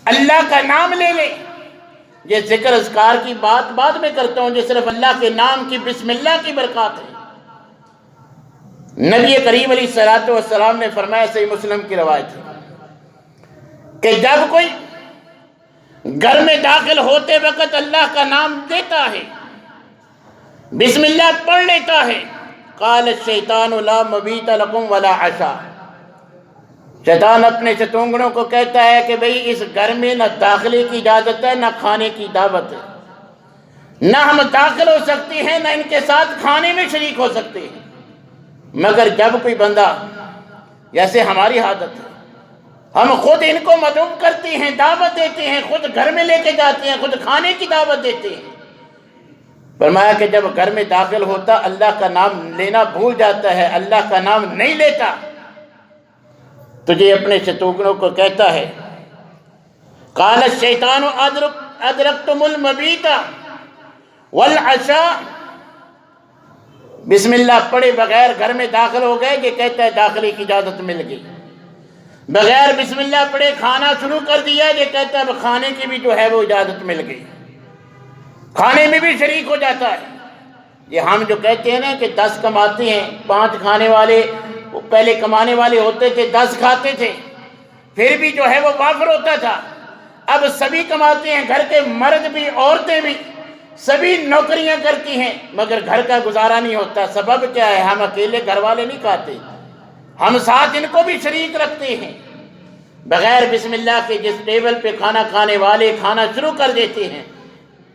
اللہ کا نام لے لے. یہ ذکر اذکار کی بات بعد میں کرتا ہوں، یہ صرف اللہ کے نام کی بسم اللہ کی برکات ہے. نبی کریم علیہ الصلوۃ والسلام نے فرمایا، صحیح مسلم کی روایت ہے، کہ جب کوئی گھر میں داخل ہوتے وقت اللہ کا نام لیتا ہے، بسم اللہ پڑھ لیتا ہے، قال الشیطان لا مبیت لکم ولا عشاء، شیطان اپنے ستونگڑوں کو کہتا ہے کہ بھئی اس گھر میں نہ داخلے کی اجازت ہے نہ کھانے کی دعوت ہے، نہ ہم داخل ہو سکتے ہیں نہ ان کے ساتھ کھانے میں شریک ہو سکتے ہیں. مگر جب کوئی بندہ، جیسے ہماری عادت ہے، ہم خود ان کو مدعو کرتے ہیں، دعوت دیتے ہیں، خود گھر میں لے کے جاتے ہیں، خود کھانے کی دعوت دیتے ہیں. فرمایا کہ جب گھر میں داخل ہوتا اللہ کا نام لینا بھول جاتا ہے، اللہ کا نام نہیں لیتا، تو یہ اپنے ستونگڑوں کو کہتا ہے، قال الشیطان ادرکتم المبیت والعشاء، بسم اللہ پڑھے بغیر گھر میں داخل ہو گئے، یہ کہتا ہے داخلے کی اجازت مل گئی. بغیر بسم اللہ پڑھے کھانا شروع کر دیا، یہ کہتا ہے اب کھانے کی بھی جو ہے وہ اجازت مل گئی، کھانے میں بھی شریک ہو جاتا ہے. یہ ہم جو کہتے ہیں نا کہ 10 کماتے ہیں، 5 کھانے والے، وہ پہلے کمانے والے ہوتے تھے، 10 کھاتے تھے، پھر بھی جو ہے وہ وافر ہوتا تھا. اب سبھی کماتے ہیں، گھر کے مرد بھی عورتیں بھی، سبھی نوکریاں کرتی ہیں، مگر گھر کا گزارا نہیں ہوتا. سبب کیا ہے؟ ہم اکیلے گھر والے نہیں کھاتے، ہم ساتھ ان کو بھی شریک رکھتے ہیں. بغیر بسم اللہ کے جس ٹیبل پہ کھانا کھانے والے کھانا شروع کر دیتے ہیں،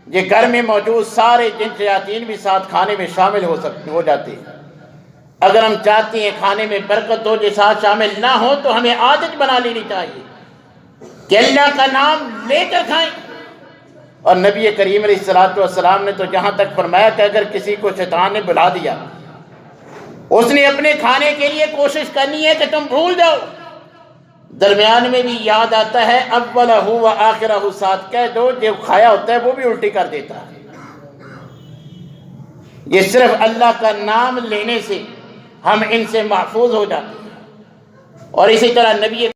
یہ گھر میں موجود سارے جن شیاطین بھی ساتھ کھانے میں شامل ہو جاتے ہیں. اگر ہم چاہتے ہیں کھانے میں برکت ہو، جو ساتھ شامل نہ ہو، تو ہمیں عادت بنا لینی چاہیے کہ اللہ کا نام لے کر کھائیں. اور نبی کریم علیہ الصلوۃ والسلام نے تو جہاں تک فرمایا کہ اگر کسی کو شیطان نے بلا دیا، اس نے اپنے کھانے کے لیے کوشش کرنی ہے کہ تم بھول جاؤ، درمیان میں بھی یاد آتا ہے اولہ و آخرہ ساتھ کہہ دو، جو کھایا ہوتا ہے وہ بھی الٹی کر دیتا ہے. یہ صرف اللہ کا نام لینے سے ہم ان سے محفوظ ہو جاتے ہیں. اور اسی طرح نبی